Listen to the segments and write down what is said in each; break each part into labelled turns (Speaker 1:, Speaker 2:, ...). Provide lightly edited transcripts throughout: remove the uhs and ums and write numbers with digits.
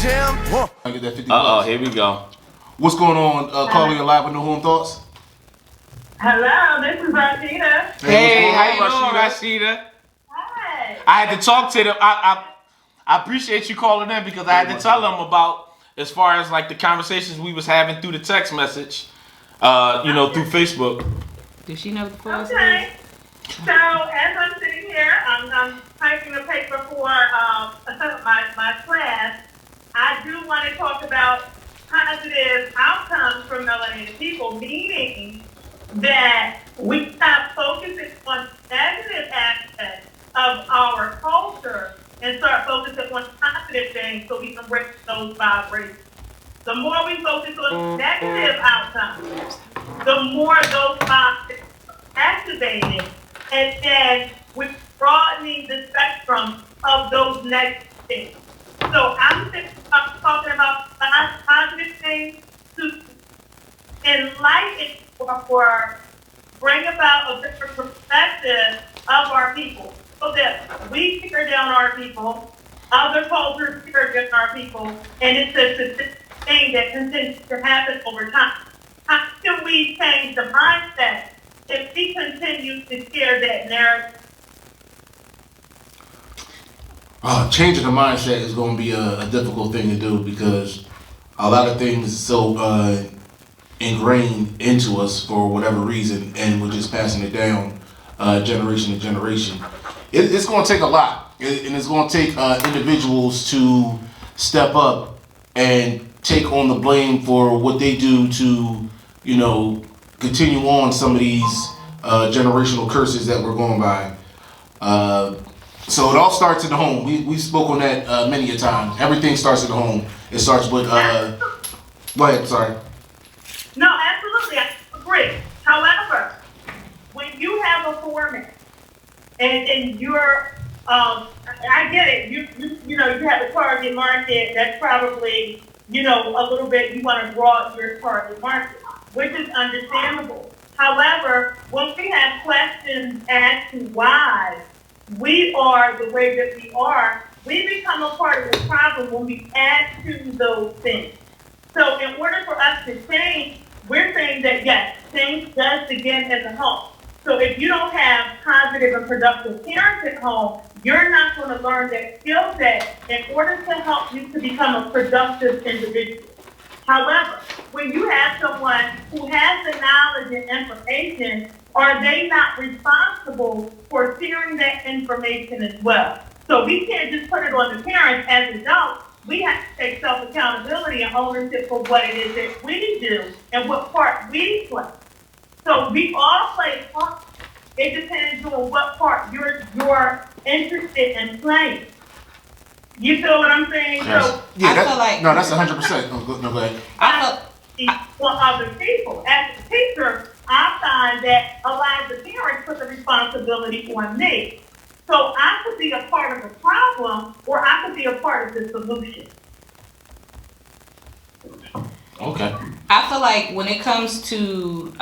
Speaker 1: jam.
Speaker 2: I get that 50
Speaker 3: Uh-oh, here we go.
Speaker 2: What's going on, Carly, live with No Home Thoughts?
Speaker 4: Hello, this is Rashida.
Speaker 3: Hey,
Speaker 2: what's
Speaker 3: how
Speaker 2: going
Speaker 3: you
Speaker 2: on,
Speaker 3: doing, Rashida?
Speaker 4: Hi.
Speaker 3: I had to talk to them. I appreciate you calling in because I had to tell them about as far as like the conversations we was having through the text message, through Facebook.
Speaker 5: Does she know the clause?
Speaker 4: Okay. So as I'm sitting here, I'm typing a paper for my class. I do want to talk about positive outcomes for melanated people, meaning that we stop focusing on negative aspects of our culture and start focusing on positive things so we can break those vibrations. The more we focus on negative outcomes, the more those vibrations are activated, and then we're broadening the spectrum of those negative things. So I'm talking about positive things to enlighten or bring about a different perspective of our people so that we tear down our people, other cultures tear down our people, and it's a consistent thing that continues to happen over time. How can we change the mindset if we continue to share that narrative?
Speaker 2: Changing the mindset is going to be a difficult thing to do because a lot of things are so ingrained into us for whatever reason, and we're just passing it down generation to generation. It's going to take a lot, and it's going to take individuals to step up and take on the blame for what they do to, continue on some of these generational curses that we're going by. So it all starts in the home. We spoke on that many a time. Everything starts in the home. It starts with. Go ahead. Sorry.
Speaker 4: No, absolutely, I agree. However, when you have a foreman and you're, I get it. You have a target market that's probably a little bit. You want to broaden your target market, which is understandable. However, when we have questions as to why we are the way that we are, we become a part of the problem when we add to those things. So in order for us to change, we're saying that yes, change does begin in the home. So if you don't have positive and productive parents at home, you're not going to learn that skill set in order to help you to become a productive individual. However, when you have someone who has the knowledge and information, are they not responsible for sharing that information as well? So we can't just put it on the parents as adults. We have to take self-accountability and ownership for what it is that we do and what part we play. So we all play a part. It depends on what part you're interested in playing. You feel what I'm saying?
Speaker 2: Yes.
Speaker 4: So
Speaker 5: I feel like
Speaker 2: No, that's 100%. No, go ahead.
Speaker 4: for other people. As a teacher, I find that a lot of the parents put the responsibility on me. So I could be a part of the problem, or I could be a part of the solution.
Speaker 2: Okay.
Speaker 5: I feel like when it comes to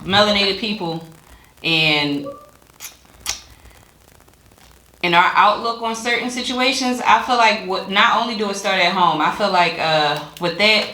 Speaker 5: melanated people and our outlook on certain situations, I feel like not only do it start at home, I feel like with that,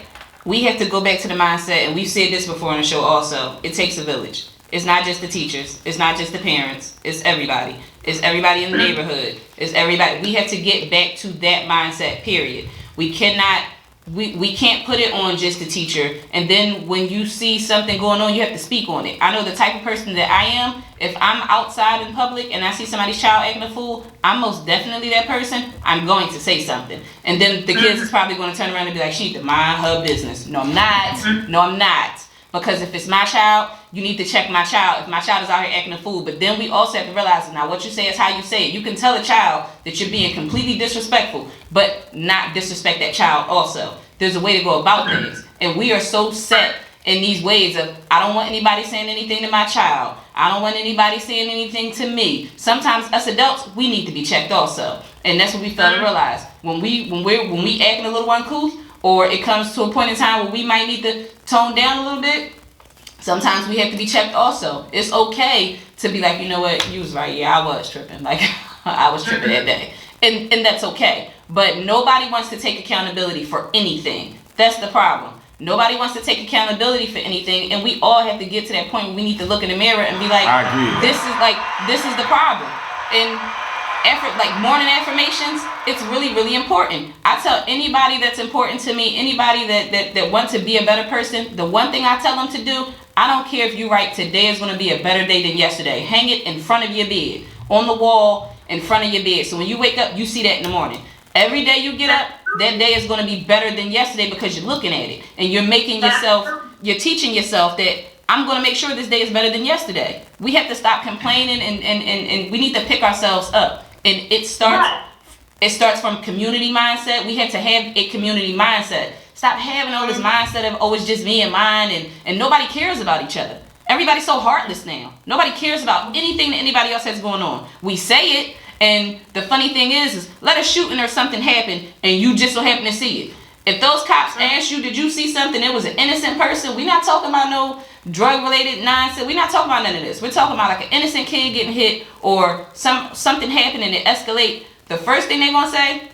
Speaker 5: we have to go back to the mindset, and we've said this before on the show also, it takes a village. It's not just the teachers. It's not just the parents. It's everybody. It's everybody in the neighborhood. It's everybody. We have to get back to that mindset, period. We cannot, we can't put it on just the teacher. And then when you see something going on, you have to speak on it. I know the type of person that I am. If I'm outside in public and I see somebody's child acting a fool, I'm most definitely that person. I'm going to say something. And then the kids is probably going to turn around and be like, she need to mind her business. No, I'm not. No, I'm not. Because if it's my child, you need to check my child. If my child is out here acting a fool. But then we also have to realize, now what you say is how you say it. You can tell a child that you're being completely disrespectful, but not disrespect that child also. There's a way to go about things. And we are so set in these ways of, I don't want anybody saying anything to my child. I don't want anybody saying anything to me. Sometimes us adults, we need to be checked also. And that's what we fail to realize. When we acting a little uncouth, or it comes to a point in time where we might need to tone down a little bit, sometimes we have to be checked also. It's okay to be like, you know what, you was right, yeah, I was tripping. Like, I was tripping that day. And that's okay. but nobody wants to take accountability for anything. That's the problem. Nobody wants to take accountability for anything, and we all have to get to that point where we need to look in the mirror and be like,
Speaker 3: I agree.
Speaker 5: This is the problem. And morning affirmations, it's really, really important. I tell anybody that's important to me, anybody that wants to be a better person, the one thing I tell them to do, I don't care if you write today is going to be a better day than yesterday. Hang it in front of your bed, on the wall in front of your bed. So when you wake up, you see that in the morning. Every day you get up, that day is going to be better than yesterday because you're looking at it. And you're making yourself, you're teaching yourself that I'm going to make sure this day is better than yesterday. We have to stop complaining and we need to pick ourselves up. And it starts from community mindset. We have to have a community mindset. Stop having all this mindset of, oh, it's just me and mine, and nobody cares about each other. Everybody's so heartless now. Nobody cares about anything that anybody else has going on. We say it, and the funny thing is let a shooting or something happen, and you just so happen to see it. If those cops ask you, did you see something, it was an innocent person, we're not talking about no drug-related nonsense. We're not talking about none of this. We're talking about like an innocent kid getting hit or something happening and it escalate. The first thing they're going to say,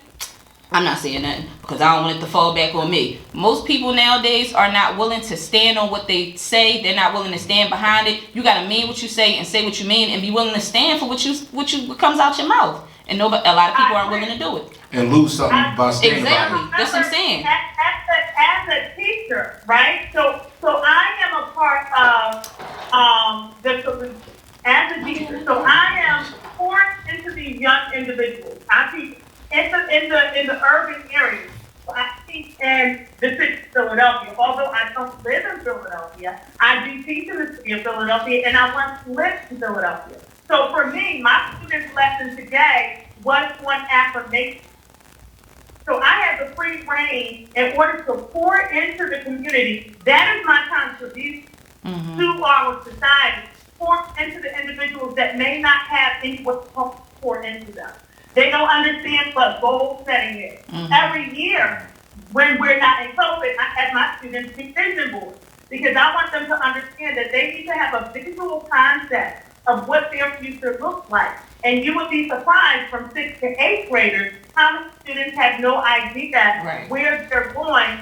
Speaker 5: I'm not saying nothing because I don't want it to fall back on me. Most people nowadays are not willing to stand on what they say. They're not willing to stand behind it. You got to mean what you say and say what you mean and be willing to stand for what comes out your mouth. And a lot of people aren't willing to do it.
Speaker 2: And lose something by standing
Speaker 5: Exactly.
Speaker 2: by it.
Speaker 5: That's what I'm saying.
Speaker 4: As a teacher, right? So I am a part of the solution as a teacher. So I am pouring into these young individuals. I teach in the urban areas. So I teach in the city of Philadelphia. Although I don't live in Philadelphia, I do teach in the city of Philadelphia, and I once lived in Philadelphia. So for me, my students' lesson today was on affirmation. So I have the free reign in order to pour into the community. That is my contribution to our society. Pour into the individuals that may not have anyone to pour into them. They don't understand what goal setting is. Every year, when we're not in COVID, I have my students do vision boards because I want them to understand that they need to have a visual concept of what their future looks like. And you would be surprised from 6th to 8th graders how many students have no idea where they're going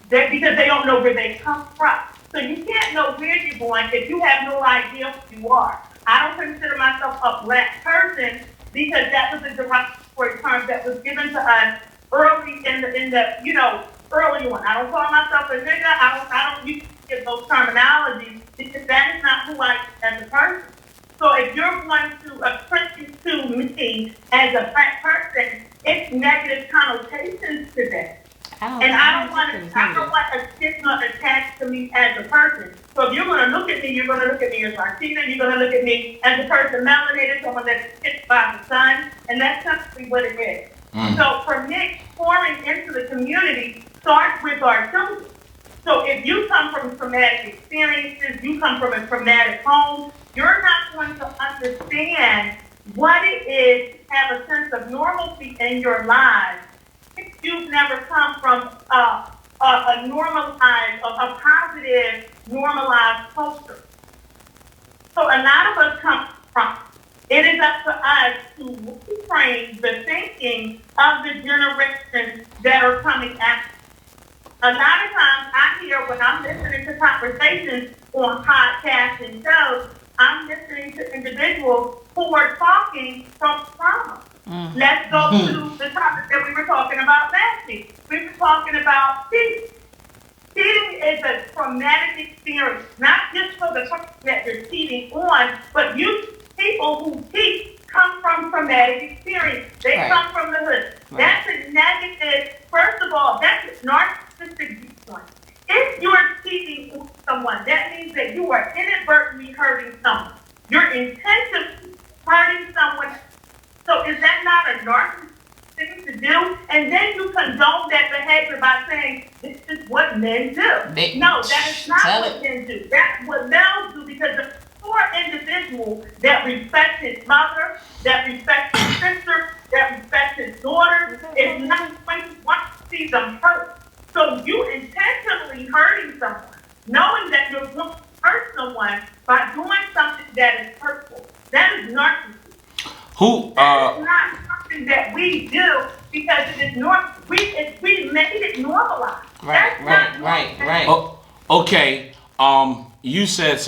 Speaker 4: because they don't know where they come from. So you can't know where you're going if you have no idea who you are. I don't consider myself a black person because that was a derogatory term that was given to us early in the early on. I don't call myself a nigga. I don't use those terminologies because that is not who I am as a person. So if you're going to attribute to me as a black person, it's negative connotations to that. I don't want a stigma attached to me as a person. So if you're going to look at me, you're going to look at me as Latina. You're going to look at me as a person melanated, someone that's hit by the sun, and that's simply what it is. So for me, pouring into the community starts with our children. So if you come from traumatic experiences, you come from a traumatic home, you're not going to understand what it is to have a sense of normalcy in your lives if you've never come from a normalized, a positive, normalized culture. So a lot of us come from. It is up to us to reframe the thinking of the generations that are coming after. A lot of times I hear when I'm listening to conversations on podcasts and shows, I'm listening to individuals who are talking from trauma. Let's go to the topic that we were talking about last week. We were talking about cheating. Cheating is a traumatic experience, not just for the person that you're cheating on, but you people who cheat come from traumatic experience. They come from the hood. That's a negative. First of all, that's a narcissistic viewpoint. If you're cheating on someone, that means that you are inadvertently hurting someone. You're intentionally hurting someone. So is that not a narcissistic thing to do? And then you condone that behavior by saying, this is what men do. No, that is not what men do. That's what males do because the poor individual that respects his mother, that respects his sister, that respects his daughter, is not going to want to see them hurt. So you intentionally hurting someone, knowing that you're going to hurt someone by doing something that is hurtful. That is narcissism. That is not something that we do because it is we made it normalized.
Speaker 5: Right,
Speaker 4: That's
Speaker 5: right,
Speaker 4: not
Speaker 5: right,
Speaker 4: normal.
Speaker 5: right.
Speaker 3: Oh, okay. You said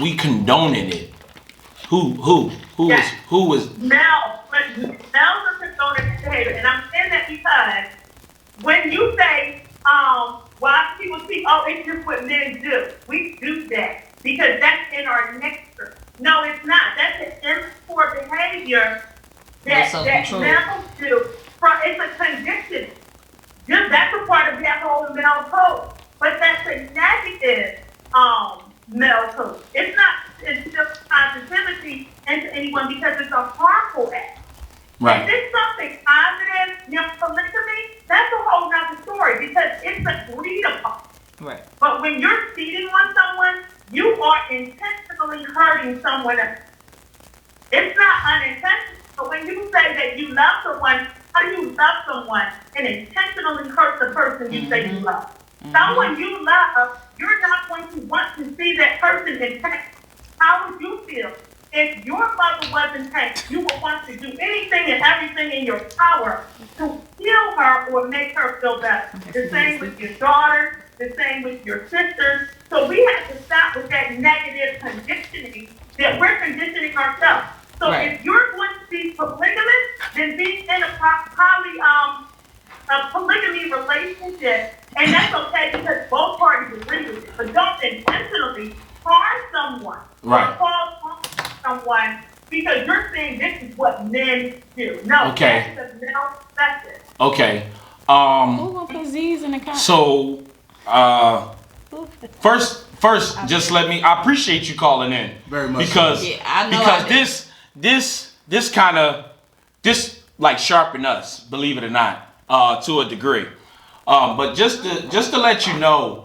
Speaker 3: we condoning it. Who
Speaker 4: Yes.
Speaker 3: who is
Speaker 4: Now, but now the condoning behavior, and I'm saying that because when you say, why do people see, oh, it's just what men do. We do that because that's in our nature. No, it's not. That's an immature behavior
Speaker 5: That's
Speaker 4: that
Speaker 5: self-control.
Speaker 4: males do. It's a condition. Just that's a part of that whole male code. But that's a negative male code. It's not it's just positivity into anyone because it's a harmful act.
Speaker 3: right?
Speaker 4: If it's something positive, polygamy, that's a whole nother story because it's agreed upon.
Speaker 5: Right.
Speaker 4: But when you're cheating on someone, you are intentionally hurting someone else. It's not unintentional. But when you say that you love someone, how do you love someone and intentionally hurt the person you say you love? Someone you love, you're not going to want to see that person in pain. How would you feel if your mother was in pain? You would want to do anything and everything in your power to heal her or make her feel better. The same with your daughter, the same with your sisters. So we have to stop with that negative conditioning that we're conditioning ourselves. So
Speaker 5: Right.
Speaker 4: if you're going to be polygamous, then be in a polygamy relationship, and that's okay because both parties agree with it. But don't intentionally harm someone
Speaker 3: Right.
Speaker 4: or cause harm to someone because you're saying this is what men do. No,
Speaker 3: Okay.
Speaker 4: that's the male perspective.
Speaker 3: Okay.
Speaker 5: Who gonna put Z's in the comment?
Speaker 3: So first, just let me. I appreciate you calling in
Speaker 2: Very much
Speaker 3: because
Speaker 5: Yeah, I know
Speaker 3: because
Speaker 5: I did.
Speaker 3: this kind of like sharpen us, believe it or not, to a degree. But just to let you know,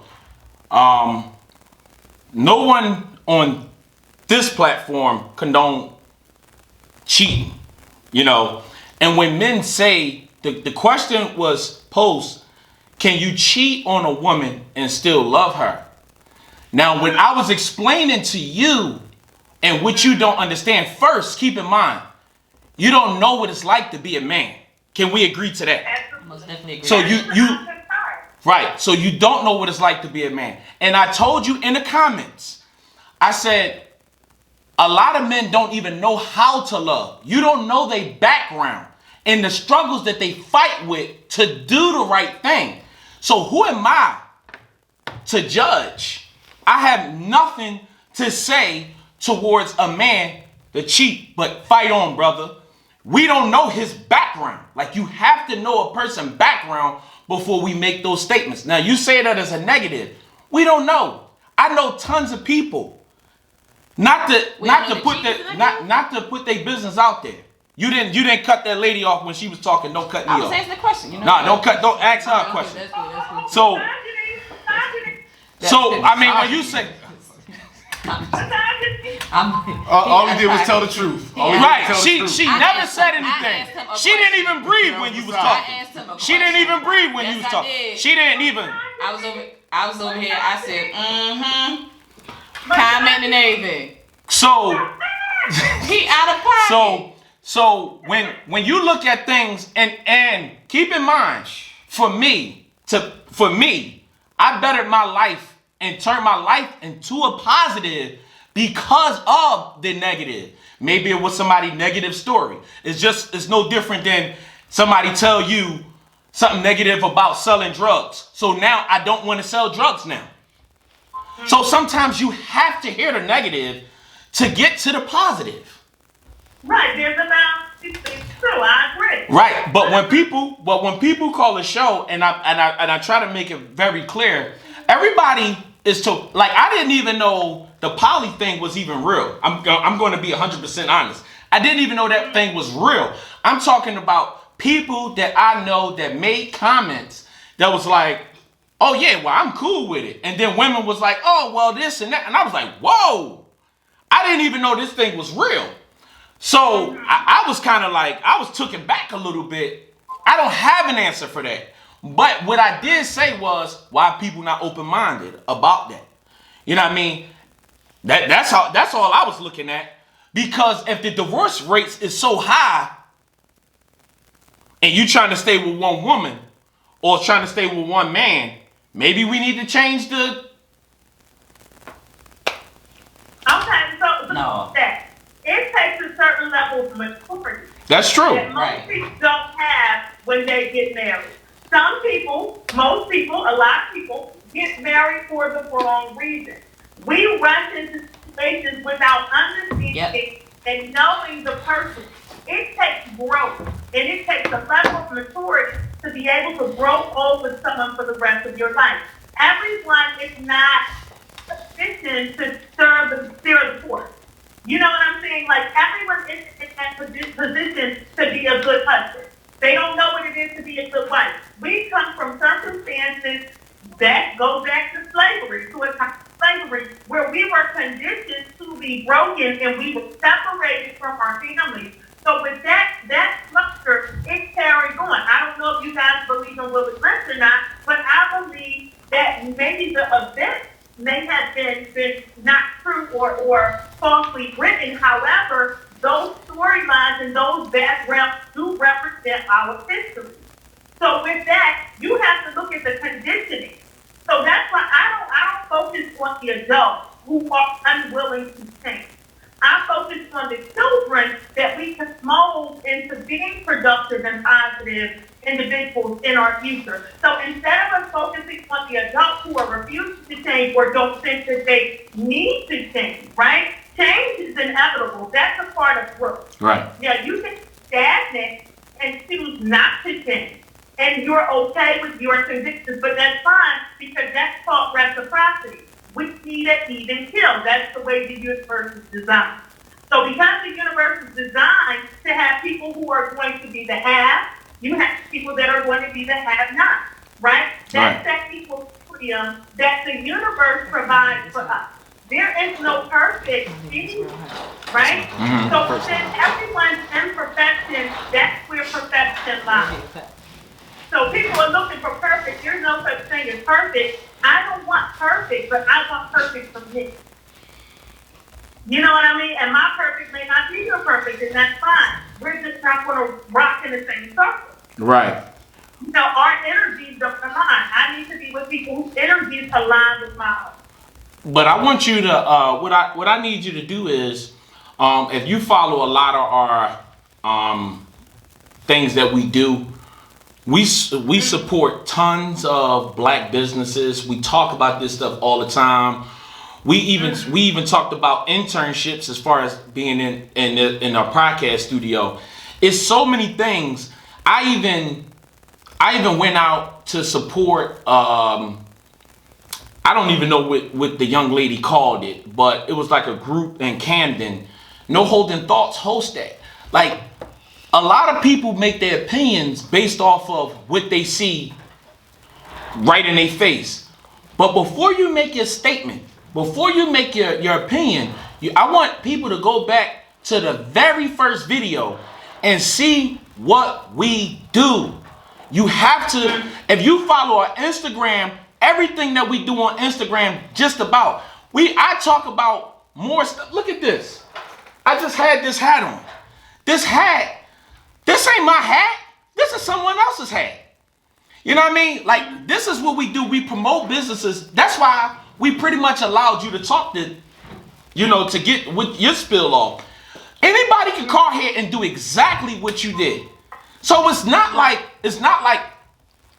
Speaker 3: no one on this platform condone cheating, you know. And when men say the question was posed, can you cheat on a woman and still love her? Now, when I was explaining to you and what you don't understand, first keep in mind, you don't know what it's like to be a man. Can we agree to that?
Speaker 4: Absolutely.
Speaker 5: Most definitely agree.
Speaker 3: So
Speaker 4: I'm concerned.
Speaker 3: right, so you don't know what it's like to be a man. And I told you in the comments, I said, a lot of men don't even know how to love. You don't know their background and the struggles that they fight with to do the right thing. So who am I to judge? I have nothing to say towards a man to cheat, but fight on, brother. We don't know his background. Like, you have to know a person's background before we make those statements. Now, you say that as a negative. We don't know. I know tons of people. Not to put their business out there. You didn't cut that lady off when she was talking. Don't cut me
Speaker 5: I was
Speaker 3: off.
Speaker 5: asking the question, you know.
Speaker 3: Nah, don't ask her a question.
Speaker 5: That's good, that's good.
Speaker 3: So
Speaker 4: Misogyny.
Speaker 3: I mean, when you say
Speaker 2: All he did was tell the truth. All he did was
Speaker 3: right,
Speaker 2: tell the
Speaker 3: she
Speaker 2: truth.
Speaker 3: never
Speaker 5: asked
Speaker 3: said
Speaker 5: him- I asked him
Speaker 3: anything.
Speaker 5: a
Speaker 3: She didn't
Speaker 5: question.
Speaker 3: even breathe when you was
Speaker 2: I
Speaker 3: talking.
Speaker 5: asked him a
Speaker 3: She didn't
Speaker 5: question.
Speaker 3: even breathe when
Speaker 5: Yes,
Speaker 3: you was
Speaker 5: I
Speaker 3: talking.
Speaker 5: did.
Speaker 3: She didn't even.
Speaker 5: I was over here, I said, comment and everything.
Speaker 3: So
Speaker 5: He out of pocket.
Speaker 3: so when you look at things and keep in mind, for me, I bettered my life and turned my life into a positive because of the negative. Maybe it was somebody's negative story. It's no different than somebody tell you something negative about selling drugs. So now I don't want to sell drugs now. So sometimes you have to hear the negative to get to the positive.
Speaker 4: Right, there's a balance. It's true, I agree.
Speaker 3: Right, but when people call a show, and I try to make it very clear, everybody is like, I didn't even know the poly thing was even real. I'm going to be 100% honest. I didn't even know that thing was real. I'm talking about people that I know that made comments that was like, oh yeah, well, I'm cool with it. And then women was like, oh, well, this and that. And I was like, whoa, I didn't even know this thing was real. So I was kind of like, I was taken back a little bit. I don't have an answer for that. But what I did say was, why people not open-minded about that? You know what I mean? That's all I was looking at. Because if the divorce rates is so high, and you trying to stay with one woman or trying to stay with one man, maybe we need to change the.
Speaker 4: Okay, so
Speaker 5: No.
Speaker 4: that it takes a certain level of maturity
Speaker 3: That's true.
Speaker 4: that most
Speaker 5: Right.
Speaker 4: people don't have when they get married. Some people, most people, a lot of people get married for the wrong reason. We rush into situations without understanding and knowing the person. It takes growth and it takes a level of maturity to be able to grow old with someone for the rest of your life. Everyone is not sufficient to steer the course. You know what I'm saying? Like, everyone is in that position to be a good husband. They don't know what it is to be a good wife. We come from circumstances that go back to slavery, to a time of slavery, where we were conditioned to be broken and we were separated from our families. So with that structure, it carried on. I don't know if you guys believe in Will It List or not, but I believe that maybe the event may have been not true or falsely written. However, those storylines and those backgrounds do represent our history. So with that, you have to look at the conditioning. So that's why I don't focus on the adults who are unwilling to change. I focus on the children that we can mold into being productive and positive individuals in our future. So instead of us focusing on the adults who are refusing to change or don't think that they need to change, right? Change is inevitable. That's a part of growth.
Speaker 3: Right.
Speaker 4: Yeah, you can stagnate and choose not to change. And you're okay with your convictions, but that's fine because that's called reciprocity. Which need it even kill. That's the way the universe is designed. So because the universe is designed to have people who are going to be the have, you have people that are going to be the have-not, right? That's that equilibrium that the universe provides for us. There is no perfect being, right?
Speaker 3: Mm-hmm.
Speaker 4: So within everyone's imperfection, that's where perfection lies. So people are looking for perfect. There's no such thing as perfect. I don't want perfect, but I want perfect for me. You know what I mean? And my perfect may not be your perfect, and that's fine. We're just not going to rock in the same circle.
Speaker 3: Right.
Speaker 4: You know, our energies don't align. I need to be with people whose energies align with my own.
Speaker 3: But I want you to what I need you to do is if you follow a lot of our things that we do, we support tons of black businesses. We talk about this stuff all the time. We even talked about internships as far as being in our podcast studio. It's so many things. I even went out to support. I don't even know what the young lady called it, but it was like a group in Camden. No Holding Thoughts host that. Like, a lot of people make their opinions based off of what they see right in their face. But before you make your statement, before you make your opinion, I want people to go back to the very first video and see what we do. You have to, if you follow our Instagram, everything that we do on Instagram, just about, I talk about more stuff. Look at this. I just had this hat on. This ain't my hat. This is someone else's hat. You know what I mean? Like, this is what we do. We promote businesses. That's why we pretty much allowed you to talk to get with your spill off. Anybody can call here and do exactly what you did. So it's not like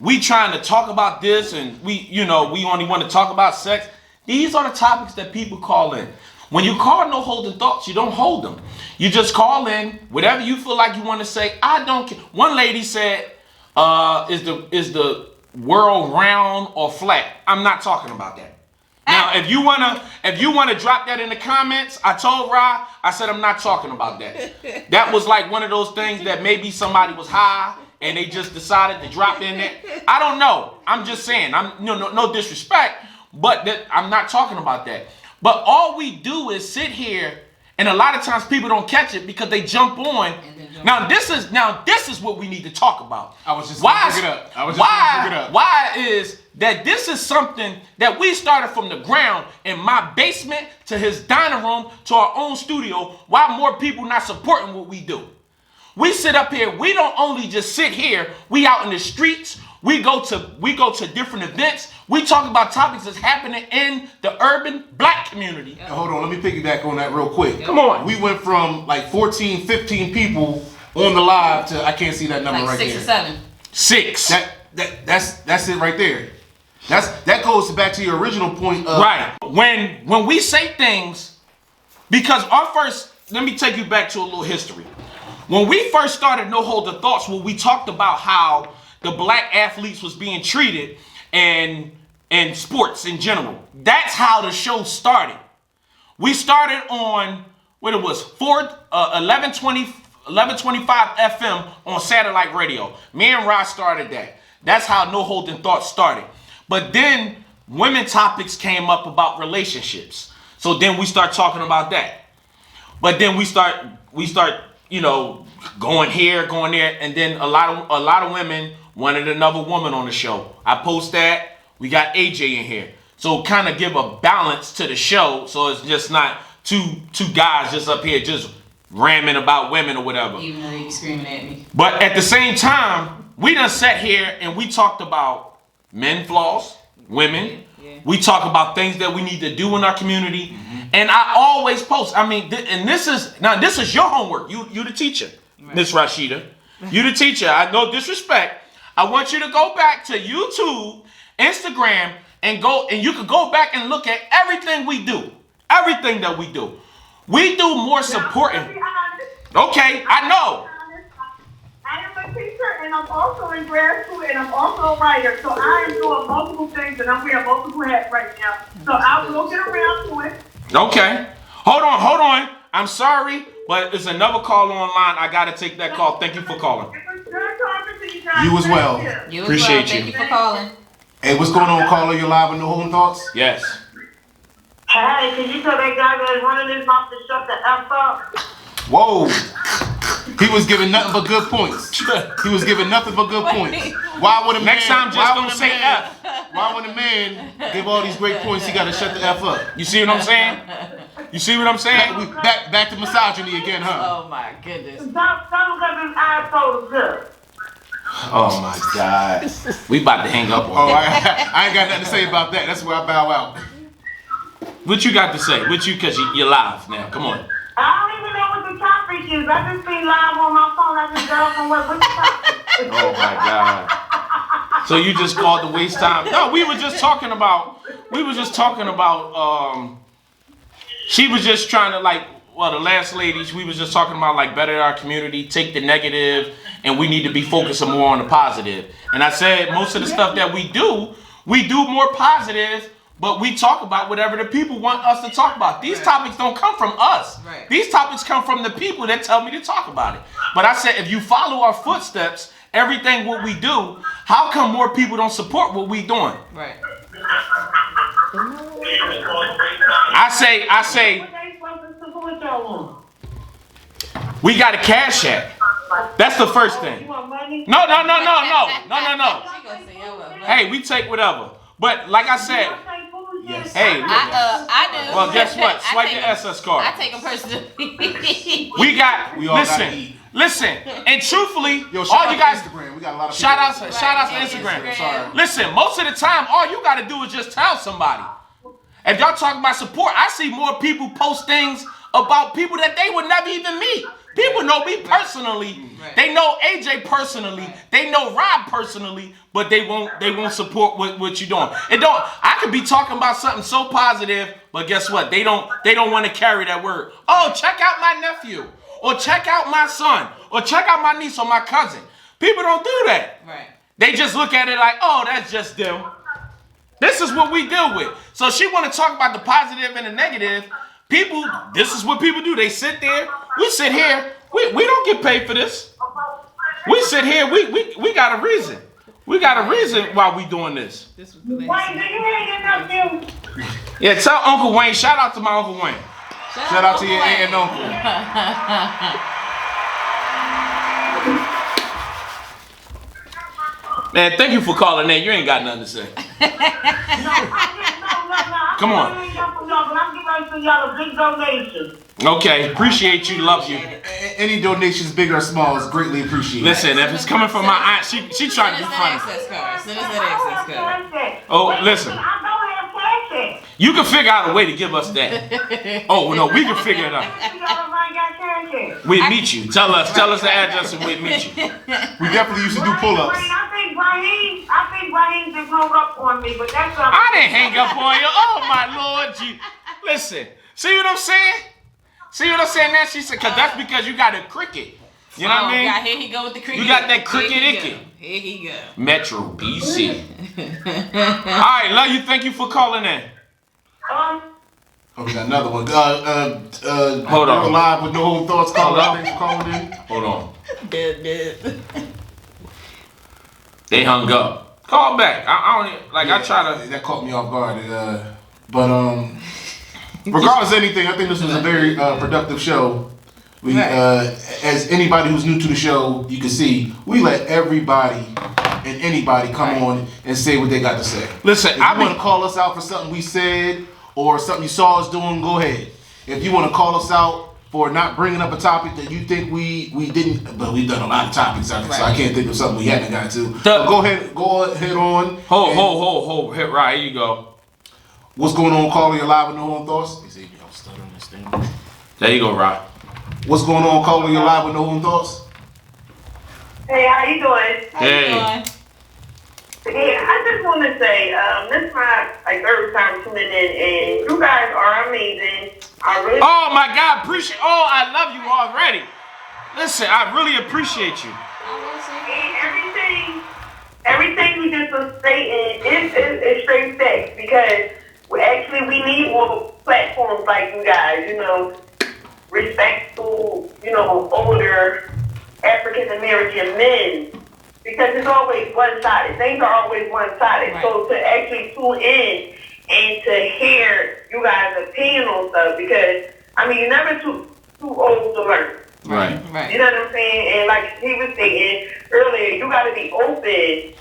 Speaker 3: we trying to talk about this and we only want to talk about sex. These are the topics that people call in. When you call No Holding Thoughts, you don't hold them. You just call in whatever you feel like you want to say. I don't care. One lady said, "Is the world round or flat?" I'm not talking about that. Now, if you wanna drop that in the comments, I told Ra, I said I'm not talking about that. That was like one of those things that maybe somebody was high and they just decided to drop in there. I don't know. I'm just saying. No disrespect, but I'm not talking about that. But all we do is sit here, and a lot of times people don't catch it because they jump on. Now this is what we need to talk about.
Speaker 1: I was just gonna bring it up.
Speaker 3: Why is that this is something that we started from the ground in my basement to his dining room to our own studio. Why more people not supporting what we do? We sit up here. We don't only just sit here. We out in the streets. We go to different events. We talk about topics that's happening in the urban black community.
Speaker 2: Hold on, let me piggyback on that real quick.
Speaker 3: Come on.
Speaker 2: We went from like 14, 15 people on the live to I can't see that number
Speaker 5: Like
Speaker 2: right
Speaker 5: 6
Speaker 2: there.
Speaker 5: or 7.
Speaker 3: 6.
Speaker 2: That's it right there. That goes back to your original point of
Speaker 3: Right. When we say things, because let me take you back to a little history. When we first started No Holder Thoughts, when we talked about how the black athletes was being treated and sports in general, that's how the show started. We started on what it was 1125 FM on satellite radio. Me and Ross started that. That's how No Holding Thoughts started. But then women topics came up about relationships. So then we start talking about that. But then we start, going here, going there, and then a lot of women wanted another woman on the show. I post that. We got AJ in here. So kind of give a balance to the show, so it's just not two guys just up here just ramming about women or whatever.
Speaker 5: Even though you screaming at me.
Speaker 3: But at the same time, we done sat here and we talked about men flaws, women.
Speaker 5: Yeah.
Speaker 3: We talk about things that we need to do in our community. And I always post. I mean, this is your homework. You the teacher, Miss Rashida. You the teacher. I no disrespect. I want you to go back to YouTube, Instagram, and you can go back and look at everything we do. Everything that we do. We do more supporting. Okay, I know.
Speaker 4: I am a teacher and I'm also in grad school and I'm also a writer. So I am doing multiple things and I'm wearing multiple hats right now. So I will get around to it.
Speaker 3: Okay. Hold on. I'm sorry, but it's another call online. I got to take that call. Thank you for calling.
Speaker 4: It was good talking to you guys.
Speaker 2: You as well.
Speaker 5: You as
Speaker 3: Appreciate
Speaker 5: well. Thank
Speaker 3: you.
Speaker 5: you for calling.
Speaker 2: Hey, what's going on, caller? You're live with No Holding Thoughts?
Speaker 3: Yes.
Speaker 4: Hey, can you tell that guy that's running his mouth to shut the F up?
Speaker 2: Whoa. He was giving nothing but good points. He was giving nothing but good points. Why would a man,
Speaker 3: Next time, just don't say F.
Speaker 2: Why would a man give all these great points? He got to shut the F up.
Speaker 3: You see what I'm saying? You see what I'm saying?
Speaker 2: Back to misogyny again, huh?
Speaker 5: Oh my goodness.
Speaker 4: Some because his eyes so good.
Speaker 3: Oh my God. We about to hang up
Speaker 2: Oh,
Speaker 3: on you.
Speaker 2: I ain't got nothing to say about that. That's where I bow out.
Speaker 3: What you got to say? Because you're live now. Come on.
Speaker 4: I don't even know what the topic is. I just been live on my phone. I just got off on what's the topic?
Speaker 3: Oh my God. So you just called to waste time? No, we were just talking about, she was just trying to the last ladies, we was just talking about better our community, take the negative, and we need to be focusing more on the positive. And I said most of the stuff that we do more positive, but we talk about whatever the people want us to talk about. These topics don't come from us.
Speaker 5: Right.
Speaker 3: These topics come from the people that tell me to talk about it. But I said, if you follow our footsteps, everything what we do, how come more people don't support what we doing?
Speaker 5: Right.
Speaker 3: I say,
Speaker 4: What they supposed to support y'all on?
Speaker 3: we got a cash app. That's the first thing.
Speaker 4: You want money?
Speaker 3: No.
Speaker 5: She gonna say, yeah, well,
Speaker 3: Hey, we take whatever. But like I said,
Speaker 2: Yes.
Speaker 3: hey,
Speaker 5: I do.
Speaker 3: well, guess what?
Speaker 5: I
Speaker 3: Swipe
Speaker 5: take
Speaker 3: your
Speaker 5: them-
Speaker 3: SS card.
Speaker 5: I take them personally.
Speaker 3: We
Speaker 2: all gotta eat.
Speaker 3: listen, and truthfully,
Speaker 2: Yo,
Speaker 3: all
Speaker 2: shout
Speaker 3: you
Speaker 2: out
Speaker 3: guys,
Speaker 2: to Instagram. We got a lot of
Speaker 3: shout
Speaker 2: people.
Speaker 3: outs to Instagram. Listen, most of the time, all you gotta do is just tell somebody. If y'all talk about support, I see more people post things about people that they would never even meet. People know me personally.
Speaker 5: Right.
Speaker 3: They know AJ personally. They know Rob personally, but they won't support what you're doing. I could be talking about something so positive, but guess what? They don't want to carry that word. Oh, check out my nephew, or check out my son, or check out my niece or my cousin. People don't do that.
Speaker 5: Right.
Speaker 3: They just look at it like, oh, that's just them. This is what we deal with. So she want to talk about the positive and the negative. People, this is what people do. They sit there. We sit here. We don't get paid for this. We sit here. We got a reason. We got a reason why we doing this.
Speaker 5: This was the
Speaker 4: Wait,
Speaker 5: last.
Speaker 4: nigga, you ain't getting no views.
Speaker 3: Yeah, tell Uncle Wayne. Shout out to my Uncle Wayne.
Speaker 2: Shout out to your aunt and uncle.
Speaker 3: Man, thank you for calling in. You ain't got nothing to say.
Speaker 4: No,
Speaker 3: Come on.
Speaker 4: I'm getting ready to send y'all a big donation.
Speaker 3: Okay, appreciate you, love you.
Speaker 2: Any donations, big or small, is greatly appreciated.
Speaker 3: Listen, if it's coming from my aunt, she trying to be
Speaker 5: Send us
Speaker 3: funny.
Speaker 5: that access card. Send us that access card.
Speaker 3: Oh, listen.
Speaker 4: I don't have cash.
Speaker 3: You can figure out a way to give us that. Oh no, we can figure it out. We'll meet you. Tell us the address and we'll meet you.
Speaker 2: We definitely used to do pull-ups.
Speaker 4: I think Raheem just hung up on me, but that's something.
Speaker 3: I didn't hang up on you. Oh my Lord, listen. See what I'm saying? See what I'm saying? Now she said, cause that's because you got a cricket. You know what I mean?
Speaker 5: God, here he go with the cricket.
Speaker 3: You got that cricket icky.
Speaker 5: Here he go.
Speaker 3: Metro BC. All right, love you. Thank you for calling in.
Speaker 2: Oh, we got another one.
Speaker 3: Hold on.
Speaker 2: Live with no home thoughts.
Speaker 3: Hold on.
Speaker 2: Thanks for calling in.
Speaker 3: Hold on.
Speaker 5: Dead.
Speaker 3: They hung up. Call back. I don't even, like. I try to.
Speaker 2: That caught me off guard. But regardless of anything, I think this was a very productive show. We, as anybody who's new to the show, you can see we let everybody and anybody come on and say what they got to say.
Speaker 3: Listen,
Speaker 2: if you want to call us out for something we said or something you saw us doing, go ahead. If you want to call us out for not bringing up a topic that you think we didn't, but we've done a lot of topics, so I can't think of something we haven't got to. Go ahead on.
Speaker 3: Hold. Hit right. Here you go.
Speaker 2: What's going on, caller? You're live with No Home Thoughts. They say I'm stuttering this thing.
Speaker 3: There you go, Rod.
Speaker 2: What's going on, caller? You're live with No Home Thoughts.
Speaker 4: Hey, how you doing?
Speaker 3: Hey.
Speaker 4: Yeah, I just want to say, this is my third time tuning in, and you guys are amazing. I really.
Speaker 3: Oh my God, appreciate. Oh, I love you already. Listen, I really appreciate you.
Speaker 4: And everything you just was stating is straight facts, because we need more platforms like you guys. Respectful, older African American men. Because it's always one-sided. Things are always one-sided. Right. So to actually tune in and to hear you guys' opinion on stuff, because you're never too old to learn.
Speaker 3: Right.
Speaker 4: You know what I'm saying? And like he was saying earlier, you got to be open,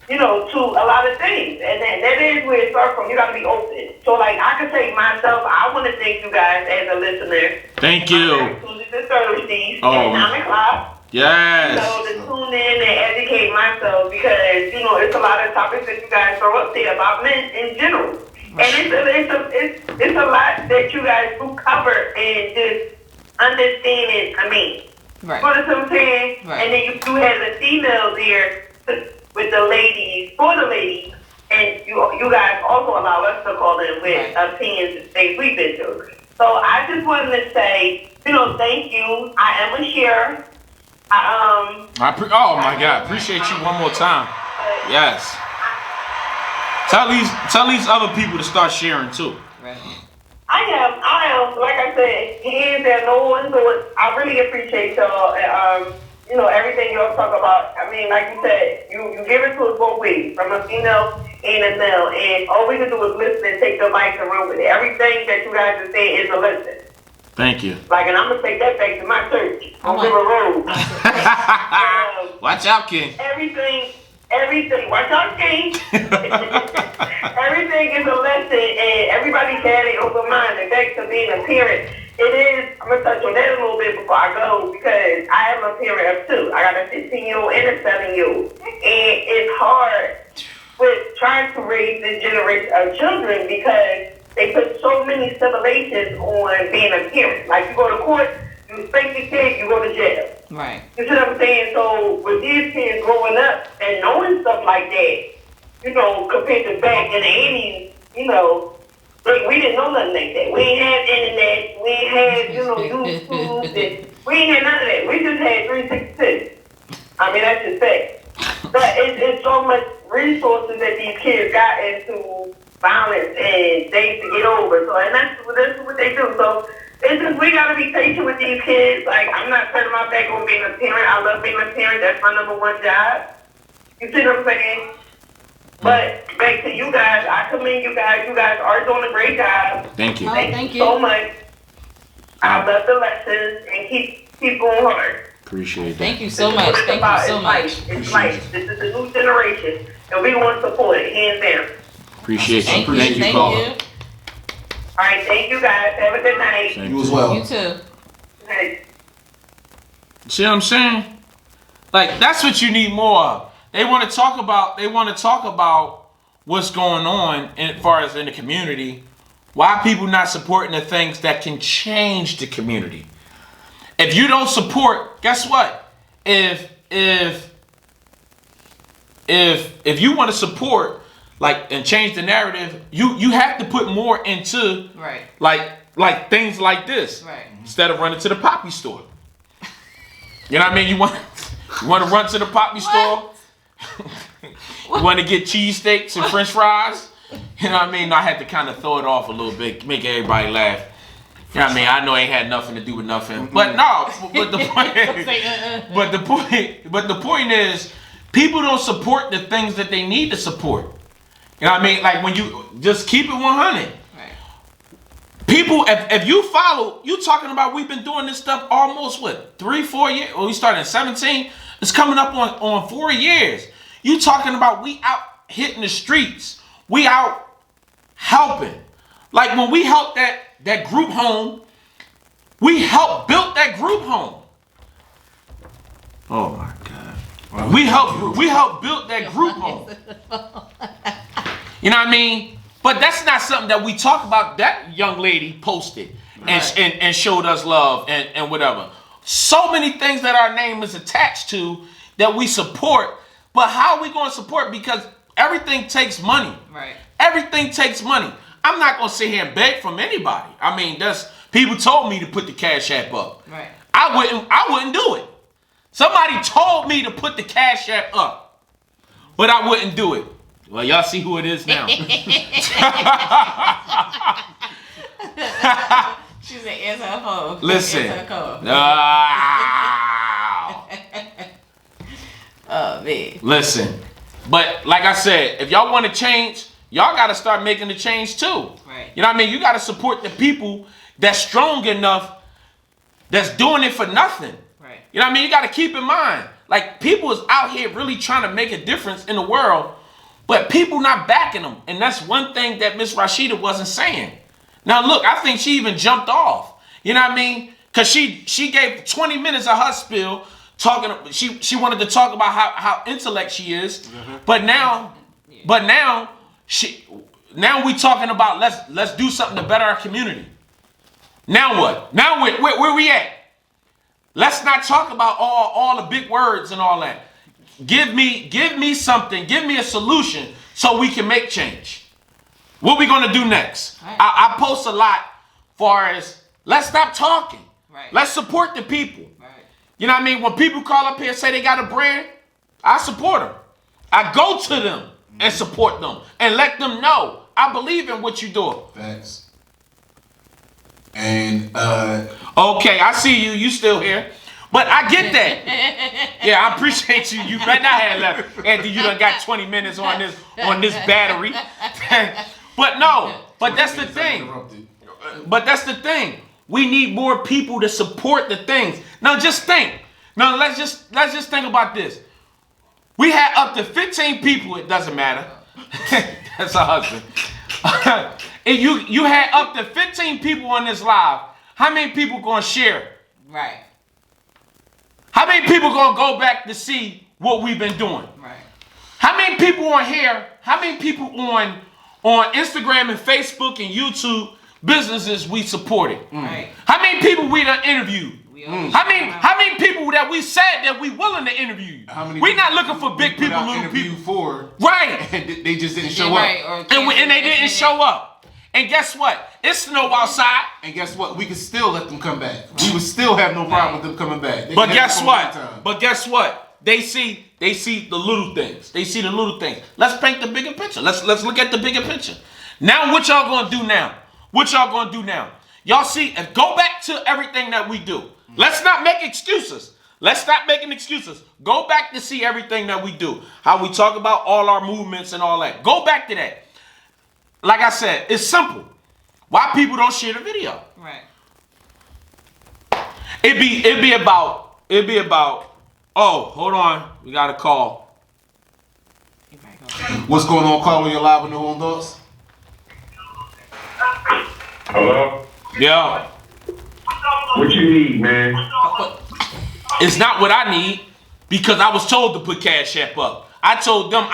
Speaker 4: to a lot of things, and that is where it starts from. You got to be open. So like I can say myself, I want to thank you guys as a listener.
Speaker 3: Thank you.
Speaker 4: Tuesdays and Thursdays at 9 o'clock.
Speaker 3: Yes.
Speaker 4: To tune in and educate myself, because it's a lot of topics that you guys throw up there about men in general, and it's a lot that you guys do cover and just understanding.
Speaker 5: Right.
Speaker 4: You know what I'm saying? Right. And then you do have the females here with the ladies, for the ladies, and you guys also allow us to call in with opinions and things we've been through. So I just wanted to say, thank you. I am a sharer.
Speaker 3: Oh my God! Appreciate you one more time. Yes. Tell these other people to start sharing too.
Speaker 5: Right.
Speaker 4: I am. Like I said, hands and no one. So I really appreciate y'all. Everything y'all talk about. Like you said, you give it to us both ways, from a female and a male, and all we can do is listen and take the mic and run with it. Everything that you guys are saying is a listen.
Speaker 3: Thank you.
Speaker 4: And I'm going to take that back to my church on River Road.
Speaker 3: Watch out, King.
Speaker 4: Everything. Watch out, King. Everything is a lesson, and everybody can have an open mind. And back to being a parent, it is, I'm going to touch on that a little bit before I go, because I am a parent of two. I got a 15-year-old and a 7-year-old. And it's hard with trying to raise this generation of children, because they put so many stipulations on being a parent. Like, you go to court, you spank your kid, you go to jail.
Speaker 5: Right.
Speaker 4: You see what I'm saying? So with these kids growing up and knowing stuff like that, compared to back in the 80s, we didn't know nothing like that. We ain't had internet, we ain't had, YouTube, and we ain't had none of that. We just had 366. That's just fact. But it's so much resources that these kids got into violence and things to get over. So, and that's what they do. So it's just, we gotta be patient with these kids. Like, I'm not turning my back on being a parent. I love being a parent. That's my number one job. You see what I'm saying? But back to you guys, I commend you guys. You guys are doing a great job.
Speaker 3: Thank you.
Speaker 4: Thank you so much. I love the lessons, and keep going hard.
Speaker 3: Appreciate that.
Speaker 5: Thank you so much. Thank you so much.
Speaker 4: It's life. This is the new generation, and we want to support it, hands down.
Speaker 3: Appreciate you.
Speaker 5: Thank you.
Speaker 4: All right, thank you guys. Have a good night.
Speaker 2: You as well.
Speaker 5: You too.
Speaker 4: Good night.
Speaker 3: See what I'm saying? Like, that's what you need more of. They want to talk about what's going on as far as in the community. Why people not supporting the things that can change the community? If you don't support, guess what? If you want to support like and change the narrative, you have to put more into
Speaker 5: Right.
Speaker 3: like things like this.
Speaker 5: Right.
Speaker 3: Instead of running to the poppy store. You know what I mean? You want to run to the poppy store? You want to get cheesesteaks and french fries? You know what I mean? I had to kind of throw it off a little bit, make everybody laugh. You know what I mean? I know it ain't had nothing to do with nothing. But no, but the point is, people don't support the things that they need to support. You know what I mean? Like when you just keep it 100.
Speaker 5: Right.
Speaker 3: People, if you follow, you talking about we've been doing this stuff almost 3-4 years. Well, we started in 17. It's coming up on 4 years. You talking about we out hitting the streets. We out helping. Like when we helped that group home, we helped build that group home. Oh my God. We helped build that group home. You know what I mean? But that's not something that we talk about. That young lady posted and showed us love and whatever. So many things that our name is attached to that we support. But how are we going to support? Because everything takes money.
Speaker 5: Right.
Speaker 3: Everything takes money. I'm not going to sit here and beg from anybody. I mean, people told me to put the Cash App up.
Speaker 5: Right.
Speaker 3: I wouldn't do it. Somebody told me to put the Cash App up, but I wouldn't do it. Well, y'all see who it is now.
Speaker 5: She said, "Answer her phone."
Speaker 3: Listen.
Speaker 5: Answer her call. Oh man.
Speaker 3: Listen. But like I said, if y'all want to change, y'all got to start making the change too.
Speaker 5: Right.
Speaker 3: You know what I mean? You got to support the people that's strong enough, that's doing it for nothing.
Speaker 5: Right.
Speaker 3: You know what I mean? You got to keep in mind, like people is out here really trying to make a difference in the world, but people not backing them. And that's one thing that Miss Rashida wasn't saying. Now look, I think she even jumped off. You know what I mean? Because she gave 20 minutes of her spiel talking. She wanted to talk about how intellect she is, but now we talking about let's do something to better our community. Now what? Now where we at? Let's not talk about all the big words and all that. Give me something. Give me a solution so we can make change. What we gonna do next?
Speaker 5: Right.
Speaker 3: I post a lot far as let's stop talking.
Speaker 5: Right.
Speaker 3: Let's support the people.
Speaker 5: Right.
Speaker 3: You know what I mean? When people call up here and say they got a brand, I support them. I go to them and support them and let them know I believe in what you're doing.
Speaker 2: Facts. And
Speaker 3: Okay, I see you. You still here. But I get that. Yeah, I appreciate you. You better not have left. Anthony, you done got 20 minutes on this battery. But no, but that's the thing. But that's the thing. We need more people to support the things. Now just think. Now let's just think about this. We had up to 15 people, it doesn't matter. That's her husband. And you had up to 15 people on this live. How many people gonna share?
Speaker 5: Right.
Speaker 3: How many people gonna go back to see what we've been doing?
Speaker 5: Right.
Speaker 3: How many people on here? How many people on Instagram and Facebook and YouTube businesses we supported?
Speaker 5: Right.
Speaker 3: How many people we done interviewed? How many
Speaker 5: many
Speaker 3: people that we said that we willing to interview?
Speaker 2: We
Speaker 3: not looking for big people, little people.
Speaker 2: For
Speaker 3: Right.
Speaker 2: and they just didn't show
Speaker 5: Right,
Speaker 2: up.
Speaker 3: And they didn't show up. And guess what? It's snow outside.
Speaker 2: And guess what? We could still let them come back. We would still have no problem with them coming back. They
Speaker 3: But
Speaker 2: can have
Speaker 3: guess
Speaker 2: it
Speaker 3: what?
Speaker 2: for a long time.
Speaker 3: But guess what? They see the little things. They see the little things. Let's paint the bigger picture. Let's look at the bigger picture. Now what y'all gonna do now? What y'all gonna do now? Y'all see, go back to everything that we do. Let's not make excuses. Let's stop making excuses. Go back to see everything that we do. How we talk about all our movements and all that. Go back to that. Like I said, it's simple. Why people don't share the video?
Speaker 5: Right.
Speaker 3: It'd be about, oh, hold on. We got a call.
Speaker 5: You might go.
Speaker 2: What's going on, Carl? You're live with No Home Thoughts?
Speaker 6: Hello?
Speaker 3: Yeah.
Speaker 6: What you need, man?
Speaker 3: It's not what I need because I was told to put Cash App up. I told them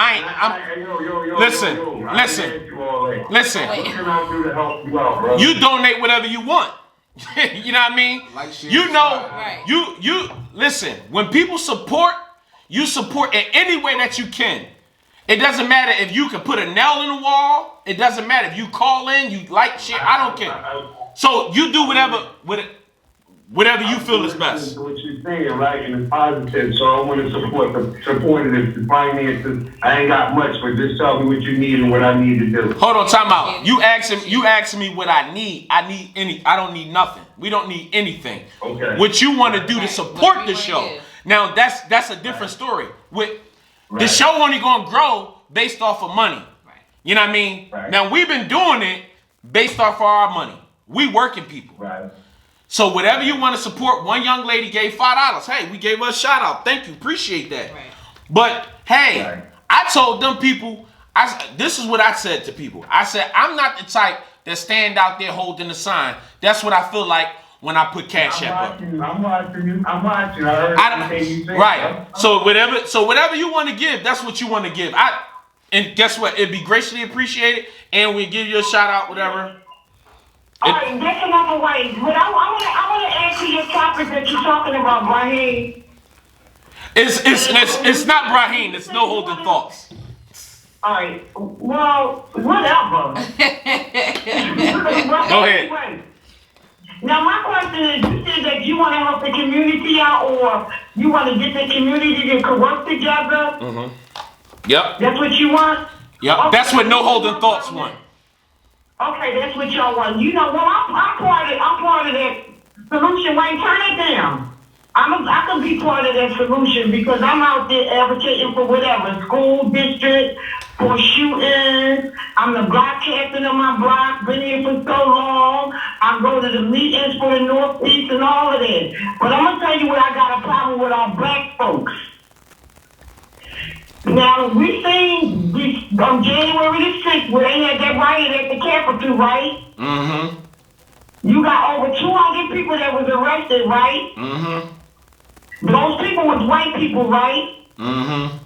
Speaker 3: listen.
Speaker 6: What can I do to help you out, bro?
Speaker 3: You donate whatever you want. You know what I mean?
Speaker 2: Like, share,
Speaker 3: You know,
Speaker 5: Right.
Speaker 3: you listen. When people support, you support in any way that you can. It doesn't matter if you can put a nail in the wall. It doesn't matter if you call in, you like shit. I don't care. So you do whatever you feel is best.
Speaker 6: What you're saying, right, and it's positive. So I want to support it. The finances. I ain't got much, but just tell me what you need and what I need to do.
Speaker 3: Hold on, time out. You asking me what I need. I don't need nothing. We don't need anything.
Speaker 6: Okay.
Speaker 3: What you want to do to
Speaker 5: Right.
Speaker 3: support
Speaker 5: What
Speaker 3: the
Speaker 5: you
Speaker 3: show.
Speaker 5: wanna give.
Speaker 3: Now that's a different story. The
Speaker 6: Right.
Speaker 3: show only gonna grow based off of money.
Speaker 5: Right.
Speaker 3: You know what I mean?
Speaker 6: Right.
Speaker 3: Now we've been doing it based off of our money. We working people.
Speaker 6: Right.
Speaker 3: So whatever you want to support, one young lady gave $5. Hey, we gave her a shout out. Thank you, appreciate that.
Speaker 5: Right.
Speaker 3: But hey,
Speaker 6: Right.
Speaker 3: I told them people, this is what I said to people. I said, I'm not the type that stand out there holding the sign. That's what I feel like when I put Cash App up.
Speaker 6: I'm watching you. I heard everything you said.
Speaker 3: Right. So whatever you want to give, that's what you want to give. And guess what? It'd be graciously appreciated, and we give you a shout out, whatever.
Speaker 4: All right, that's another way. But I want to add to your topic that you're talking about, Raheem.
Speaker 3: It's not Brahim. It's No Holding Thoughts.
Speaker 4: All right. Well, whatever.
Speaker 3: Go ahead.
Speaker 4: Now, my question is, you said that you want to help the community out, or you want to get the community to work together.
Speaker 3: Yep.
Speaker 4: That's what you want.
Speaker 3: Yep.
Speaker 4: Okay.
Speaker 3: That's what No Holding Thoughts want.
Speaker 4: Okay, that's what y'all want. You know, well, I'm part of that solution. Wayne, turn it down. I can be part of that solution because I'm out there advocating for whatever school district, for shootings. I'm the block captain of my block. Been here for so long. I go to the meetings for the Northeast and all of that. But I'm gonna tell you what I got a problem with our black folks. Now, we seen this on January the 6th where they had that riot at the Capitol, right?
Speaker 3: Mm-hmm.
Speaker 4: You got over 200 people that was arrested, right?
Speaker 3: Mm-hmm.
Speaker 4: Those people was white people, right?
Speaker 3: Mm-hmm.